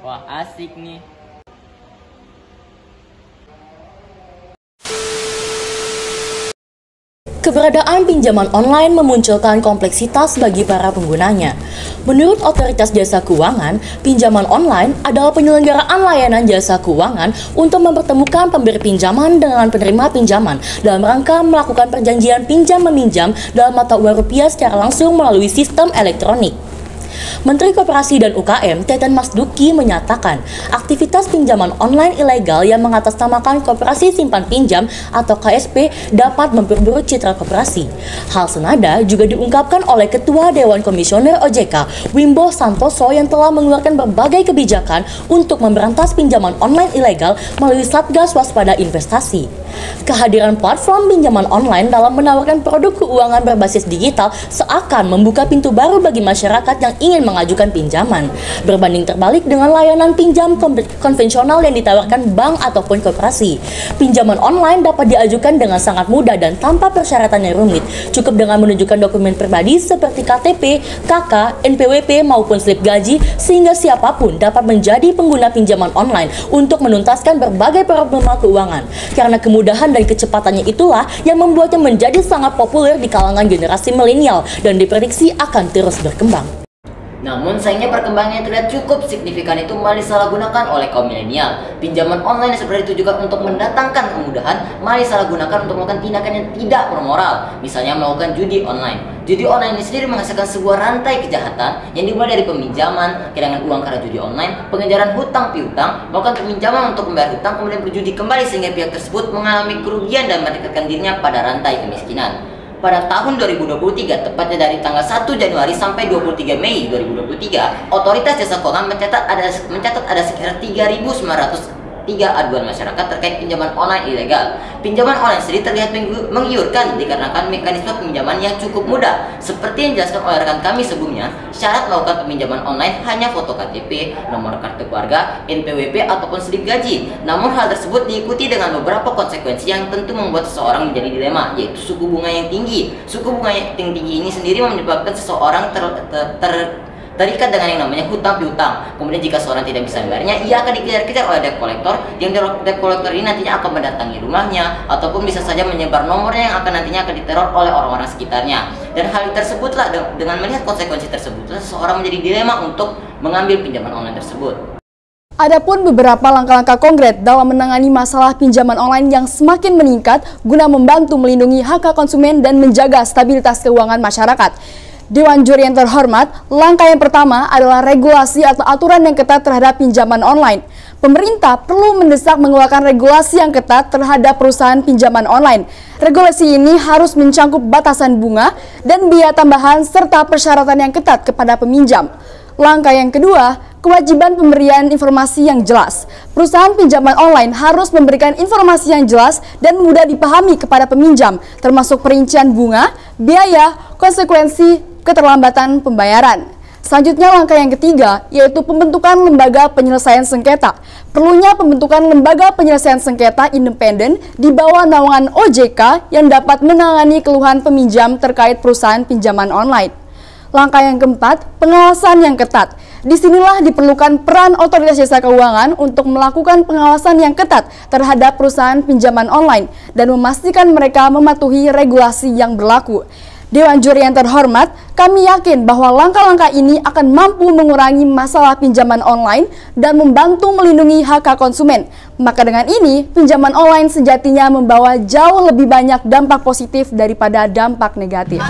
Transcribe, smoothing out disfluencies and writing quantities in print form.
Wah, asik nih. Keberadaan pinjaman online memunculkan kompleksitas bagi para penggunanya. Menurut Otoritas Jasa Keuangan, pinjaman online adalah penyelenggaraan layanan jasa keuangan untuk mempertemukan pemberi pinjaman dengan penerima pinjaman dalam rangka melakukan perjanjian pinjam-meminjam dalam mata uang rupiah secara langsung melalui sistem elektronik. Menteri Koperasi dan UKM Teten Mas Duki menyatakan aktivitas pinjaman online ilegal yang mengatasnamakan Koperasi Simpan Pinjam atau KSP dapat memperburuk citra koperasi. Hal senada juga diungkapkan oleh Ketua Dewan Komisioner OJK Wimbo Santoso yang telah mengeluarkan berbagai kebijakan untuk memberantas pinjaman online ilegal melalui Satgas Waspada Investasi. Kehadiran platform pinjaman online dalam menawarkan produk keuangan berbasis digital seakan membuka pintu baru bagi masyarakat yang ingin mengajukan pinjaman. Berbanding terbalik dengan layanan pinjam konvensional yang ditawarkan bank ataupun koperasi. Pinjaman online dapat diajukan dengan sangat mudah dan tanpa persyaratan yang rumit. Cukup dengan menunjukkan dokumen pribadi seperti KTP, KK, NPWP maupun slip gaji sehingga siapapun dapat menjadi pengguna pinjaman online untuk menuntaskan berbagai problema keuangan. Karena kemudahan dan kecepatannya itulah yang membuatnya menjadi sangat populer di kalangan generasi milenial dan diprediksi akan terus berkembang. Namun sayangnya perkembangannya terlihat cukup signifikan itu malah disalahgunakan oleh kaum milenial. Pinjaman online seperti itu juga untuk mendatangkan kemudahan malah disalahgunakan untuk melakukan tindakan yang tidak bermoral. Misalnya melakukan judi online. Judi online ini sendiri menghasilkan sebuah rantai kejahatan yang dimulai dari peminjaman, kehilangan uang karena judi online, pengejaran hutang piutang, melakukan peminjaman untuk membayar hutang, kemudian berjudi kembali sehingga pihak tersebut mengalami kerugian dan mendekatkan dirinya pada rantai kemiskinan. Pada tahun 2023, tepatnya dari tanggal 1 Januari sampai 23 Mei 2023, Otoritas Jasa Keuangan mencatat ada sekitar 3.903 aduan masyarakat terkait pinjaman online ilegal. Pinjaman online sendiri terlihat menggiurkan dikarenakan mekanisme peminjaman yang cukup mudah. Seperti yang dijelaskan oleh rekan kami sebelumnya, syarat melakukan peminjaman online hanya foto KTP, nomor kartu keluarga, NPWP ataupun slip gaji. Namun hal tersebut diikuti dengan beberapa konsekuensi yang tentu membuat seseorang menjadi dilema, yaitu suku bunga yang tinggi. Suku bunga yang tinggi ini sendiri menyebabkan seseorang terikat dengan yang namanya hutang piutang. Kemudian jika seorang tidak bisa membayarnya, ia akan dikejar-kejar oleh debt collector, yang debt collector ini nantinya akan mendatangi rumahnya ataupun bisa saja menyebar nomornya yang akan nantinya akan diteror oleh orang-orang sekitarnya. Dan hal tersebutlah, dengan melihat konsekuensi tersebut, seseorang menjadi dilema untuk mengambil pinjaman online tersebut. Adapun beberapa langkah-langkah konkret dalam menangani masalah pinjaman online yang semakin meningkat guna membantu melindungi hak konsumen dan menjaga stabilitas keuangan masyarakat. Dewan Juri yang terhormat, langkah yang pertama adalah regulasi atau aturan yang ketat terhadap pinjaman online. Pemerintah perlu mendesak mengeluarkan regulasi yang ketat terhadap perusahaan pinjaman online. Regulasi ini harus mencangkup batasan bunga dan biaya tambahan serta persyaratan yang ketat kepada peminjam. Langkah yang kedua, kewajiban pemberian informasi yang jelas. Perusahaan pinjaman online harus memberikan informasi yang jelas dan mudah dipahami kepada peminjam, termasuk perincian bunga, biaya, konsekuensi, keterlambatan pembayaran. Selanjutnya langkah yang ketiga yaitu pembentukan lembaga penyelesaian sengketa. Perlunya pembentukan lembaga penyelesaian sengketa independen di bawah naungan OJK yang dapat menangani keluhan peminjam terkait perusahaan pinjaman online. Langkah yang keempat, pengawasan yang ketat. Disinilah diperlukan peran Otoritas Jasa Keuangan untuk melakukan pengawasan yang ketat terhadap perusahaan pinjaman online dan memastikan mereka mematuhi regulasi yang berlaku. Dewan Juri yang terhormat, kami yakin bahwa langkah-langkah ini akan mampu mengurangi masalah pinjaman online dan membantu melindungi hak konsumen. Maka dengan ini, pinjaman online sejatinya membawa jauh lebih banyak dampak positif daripada dampak negatif.